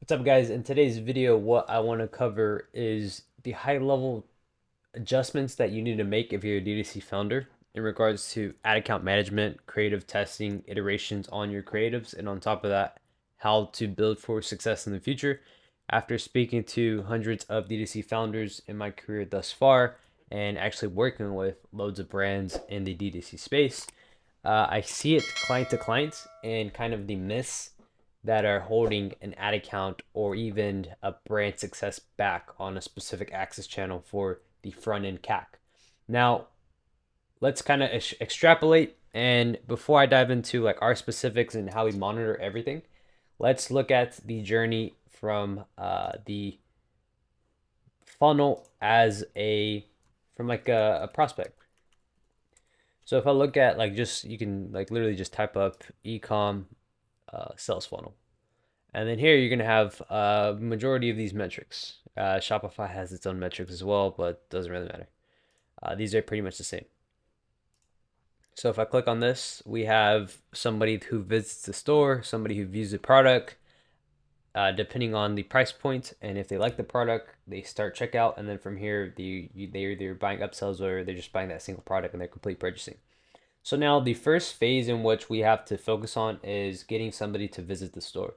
What's up, guys? In today's video, what I want to cover is the high level adjustments that you need to make if you're a DTC founder in regards to ad account management, creative testing, iterations on your creatives, and on top of that, how to build for success in the future. After speaking to hundreds of DTC founders in my career thus far and actually working with loads of brands in the DTC space, I see it client to client and kind of the myths that are holding an ad account or even a brand success back on a specific access channel for the front end CAC. Now, let's kind of extrapolate. And before I dive into like our specifics and how we monitor everything, let's look at the journey from the funnel as a from like a prospect. So if I look at like just you can like literally just type up ecom sales funnel. And then here you're going to have a majority of these metrics. Shopify has its own metrics as well, but doesn't really matter. These are pretty much the same. So if I click on this, we have somebody who visits the store, somebody who views the product, depending on the price point, and if they like the product, they start checkout, and then from here, they're either buying upsells or they're just buying that single product and they're complete purchasing. So now the first phase in which we have to focus on is getting somebody to visit the store.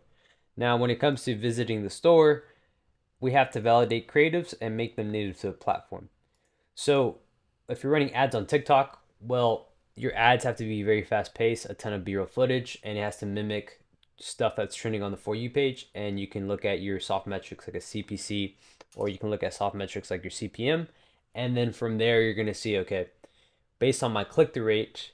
Now, when it comes to visiting the store, we have to validate creatives and make them native to the platform. So if you're running ads on TikTok, well, your ads have to be very fast paced, a ton of B-roll footage, and it has to mimic stuff that's trending on the For You page. And you can look at your soft metrics like a CPC, or you can look at soft metrics like your CPM. And then from there, you're going to see, okay, based on my click-through rate,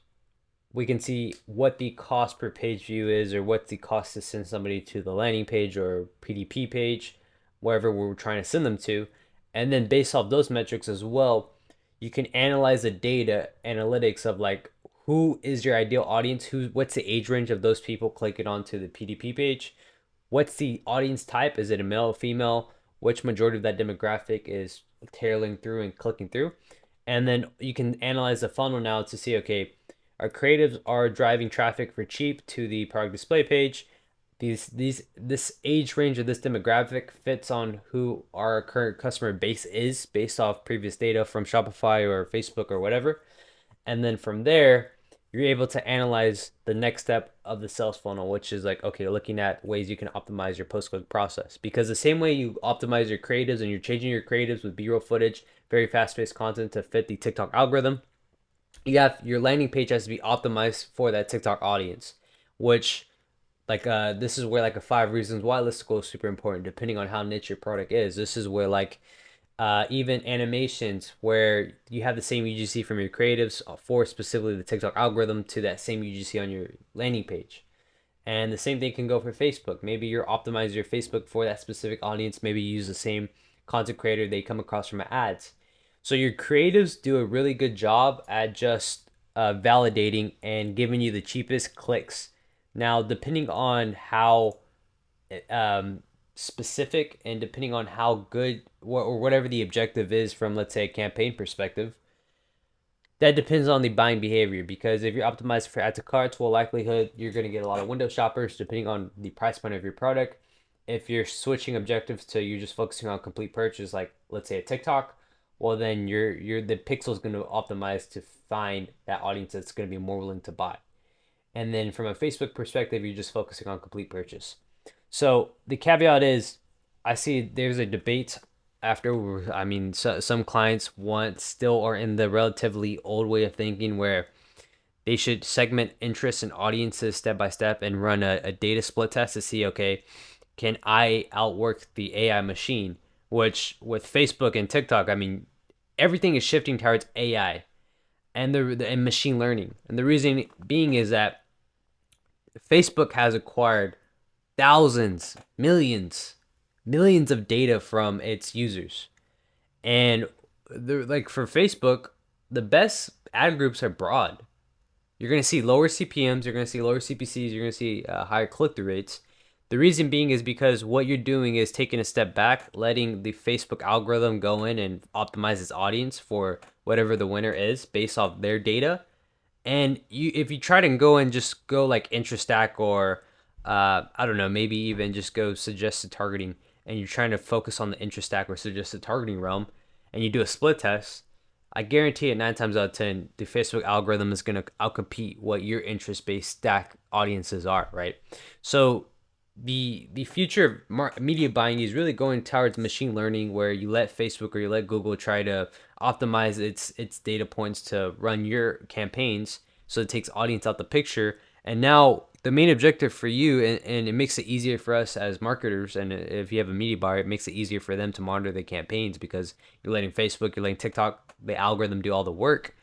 we can see what the cost per page view is, or what the cost to send somebody to the landing page or PDP page, wherever we're trying to send them to. And then based off those metrics as well, you can analyze the data analytics of like who is your ideal audience, what's the age range of those people clicking onto the PDP page, what's the audience type, is it a male or female, which majority of that demographic is tailing through and clicking through. And then you can analyze the funnel now to see, okay, our creatives are driving traffic for cheap to the product display page. This age range of this demographic fits on who our current customer base is based off previous data from Shopify or Facebook or whatever. And then from there, you're able to analyze the next step of the sales funnel, which is like, okay, looking at ways you can optimize your post-click process. Because the same way you optimize your creatives and you're changing your creatives with B-roll footage, very fast-paced content to fit the TikTok algorithm, you have your landing page has to be optimized for that TikTok audience, which like this is where like a 5 reasons why listicle is super important depending on how niche your product is. This is where like even animations where you have the same UGC from your creatives for specifically the TikTok algorithm to that same UGC on your landing page. And the same thing can go for Facebook. Maybe you're optimizing your Facebook for that specific audience. Maybe you use the same content creator they come across from ads. So your creatives do a really good job at just validating and giving you the cheapest clicks. Now, depending on how specific and depending on how good or whatever the objective is from, let's say, a campaign perspective, that depends on the buying behavior. Because if you're optimized for add to carts, well, likelihood you're going to get a lot of window shoppers depending on the price point of your product. If you're switching objectives to you're just focusing on complete purchase, like let's say a TikTok, well then you're the pixel is going to optimize to find that audience that's going to be more willing to buy. And then from a Facebook perspective, you're just focusing on complete purchase. So the caveat is, I see there's a debate after. I mean, some clients want still are in the relatively old way of thinking where they should segment interests and audiences step by step and run a data split test to see, okay, can I outwork the AI machine? Which with Facebook and TikTok, I mean, everything is shifting towards AI and machine learning. And the reason being is that Facebook has acquired thousands, millions of data from its users. And like for Facebook, the best ad groups are broad. You're going to see lower CPMs, you're going to see lower CPCs, you're going to see higher click through rates. The reason being is because what you're doing is taking a step back, letting the Facebook algorithm go in and optimize its audience for whatever the winner is based off their data. And if you try to go and just go like IntraStack or I don't know, maybe even just go suggested targeting, and you're trying to focus on the interest stack or suggested targeting realm, and you do a split test, I guarantee it 9 times out of 10, the Facebook algorithm is going to outcompete what your interest based stack audiences are, right? So the future of media buying is really going towards machine learning, where you let Facebook or you let Google try to optimize its data points to run your campaigns, so it takes audience out the picture. And now the main objective for you, and it makes it easier for us as marketers, and if you have a media buyer, it makes it easier for them to monitor their campaigns, because you're letting Facebook, you're letting TikTok, the algorithm do all the work.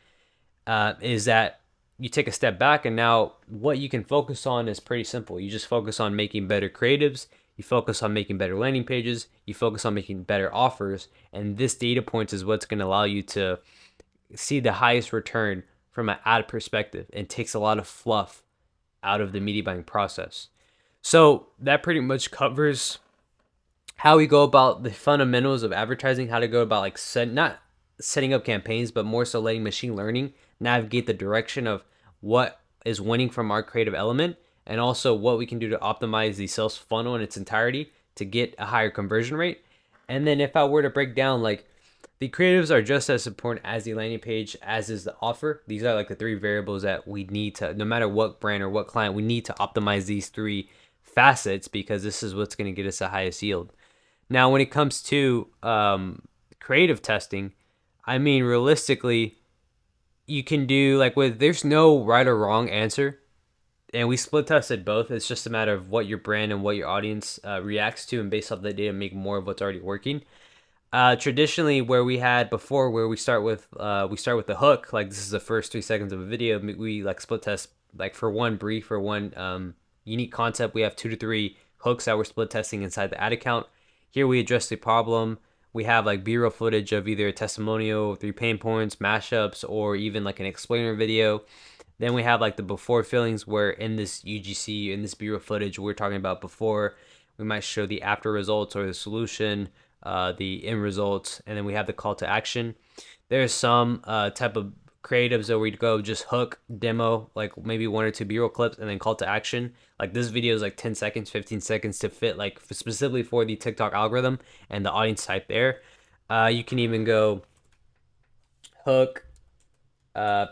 Is that you take a step back, and now what you can focus on is pretty simple. You just focus on making better creatives, you focus on making better landing pages, you focus on making better offers, and this data points is what's going to allow you to see the highest return from an ad perspective, and takes a lot of fluff out of the media buying process. So that pretty much covers how we go about the fundamentals of advertising, how to go about like not setting up campaigns, but more so letting machine learning navigate the direction of what is winning from our creative element, and also what we can do to optimize the sales funnel in its entirety to get a higher conversion rate. And then if I were to break down, like, the creatives are just as important as the landing page, as is the offer. These are like the three variables that we need to, no matter what brand or what client, we need to optimize these three facets, because this is what's going to get us the highest yield. Now, when it comes to creative testing, I mean, realistically, you can do like there's no right or wrong answer. And we split tested both. It's just a matter of what your brand and what your audience reacts to, and based off the data, make more of what's already working. Traditionally, where we had before, where we start with the hook, like this is the first 3 seconds of a video, we like split test, like for one brief or one unique concept, we have 2 to 3 hooks that we're split testing inside the ad account. Here we address the problem. We have like B-roll footage of either a testimonial, 3 pain points, mashups, or even like an explainer video. Then we have like the before feelings, where in this UGC, in this B-roll footage we're talking about before, we might show the after results or the solution, the end results, and then we have the call to action. There's some type of creatives where we'd go just hook, demo, like maybe 1 or 2 B-roll clips, and then call to action. Like this video is like 10 seconds, 15 seconds to fit like specifically for the TikTok algorithm and the audience type there. You can even go hook,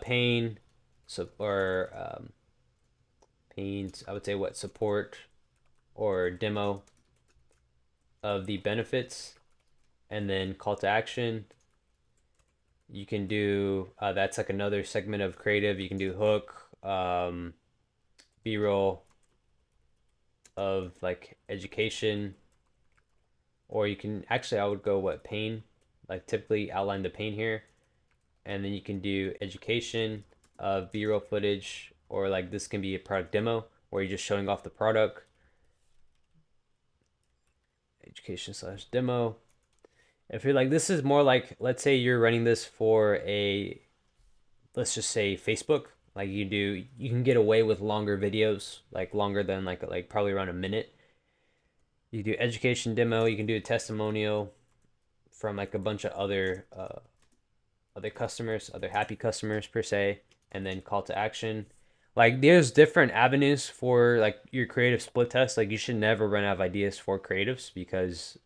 pain, so or pains, I would say, what, support or demo of the benefits, and then call to action. You can do that's like another segment of creative. You can do hook, b-roll of like education, or you can actually, I would go what, pain, like typically outline the pain here, and then you can do education of b-roll footage, or like this can be a product demo where you're just showing off the product. Education slash demo. If you're like, this is more like, let's say you're running this for a, let's just say Facebook, like you can get away with longer videos, like longer than like probably around a minute. You do education demo, you can do a testimonial from like a bunch of other customers, other happy customers per se, and then call to action. Like there's different avenues for like your creative split test. Like you should never run out of ideas for creatives, because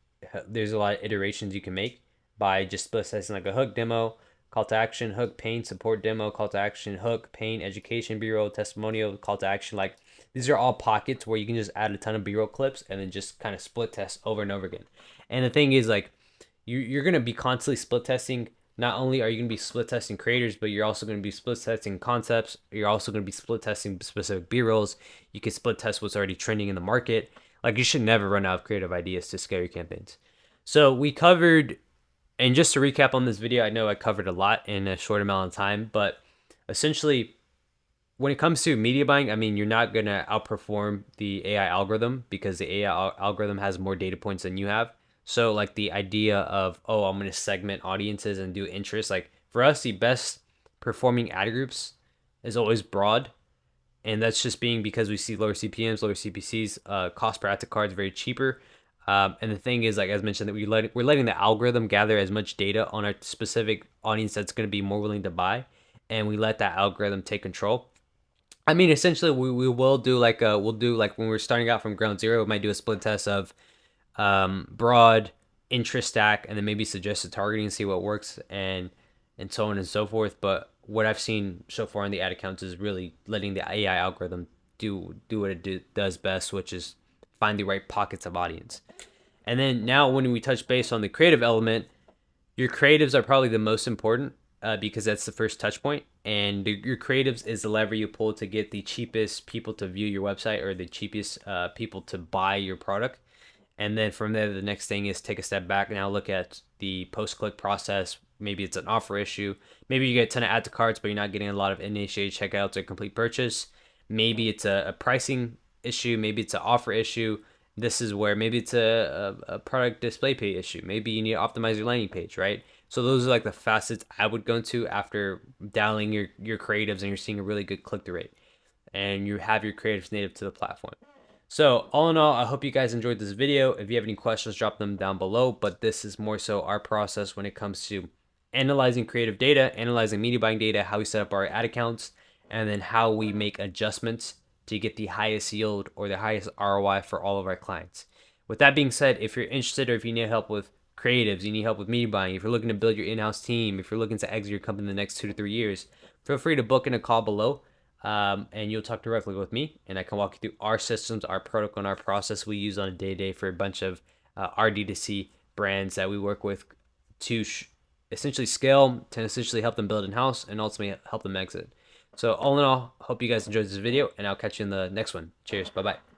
there's a lot of iterations you can make by just split testing, like a hook, demo, call to action, hook, pain, support, demo, call to action, hook, pain, education, b-roll, testimonial, call to action. Like these are all pockets where you can just add a ton of b-roll clips and then just kind of split test over and over again. And the thing is, like, you're going to be constantly split testing. Not only are you going to be split testing creators, but you're also going to be split testing concepts. You're also going to be split testing specific b-rolls. You can split test what's already trending in the market. Like you should never run out of creative ideas to scale your campaigns. So we covered, and just to recap on this video, I know I covered a lot in a short amount of time, but essentially when it comes to media buying, I mean, you're not going to outperform the AI algorithm, because the AI algorithm has more data points than you have. So like the idea of, oh, I'm going to segment audiences and do interest, like for us, the best performing ad groups is always broad. And that's just being because we see lower CPMs, lower CPCs, cost per active card is very cheaper. And the thing is, like as mentioned, that we're letting the algorithm gather as much data on our specific audience that's going to be more willing to buy, and we let that algorithm take control. I mean, essentially, we will do like we'll do like when we're starting out from ground zero, we might do a split test of broad interest stack, and then maybe suggested targeting and see what works, and so on and so forth. But what I've seen so far in the ad accounts is really letting the AI algorithm do what it does best, which is find the right pockets of audience. And then now when we touch base on the creative element, your creatives are probably the most important because that's the first touch point, and your creatives is the lever you pull to get the cheapest people to view your website or the cheapest people to buy your product. And then from there, the next thing is take a step back and now look at the post-click process. Maybe it's an offer issue. Maybe you get a ton of add to carts, but you're not getting a lot of initiated checkouts or complete purchase. Maybe it's a pricing issue. Maybe it's an offer issue. This is where maybe it's a product display page issue. Maybe you need to optimize your landing page, right? So those are like the facets I would go into after dialing your creatives and you're seeing a really good click-through rate and you have your creatives native to the platform. So all in all, I hope you guys enjoyed this video. If you have any questions, drop them down below. But this is more so our process when it comes to analyzing creative data, analyzing media buying data, how we set up our ad accounts, and then how we make adjustments to get the highest yield or the highest ROI for all of our clients. With that being said, if you're interested or if you need help with creatives, you need help with media buying, if you're looking to build your in-house team, if you're looking to exit your company in the next 2 to 3 years, feel free to book in a call below. And you'll talk directly with me, and I can walk you through our systems, our protocol, and our process we use on a day-to-day for a bunch of our D2C brands that we work with to essentially scale, to essentially help them build in-house, and ultimately help them exit. So all in all, hope you guys enjoyed this video, and I'll catch you in the next one. Cheers. Bye-bye.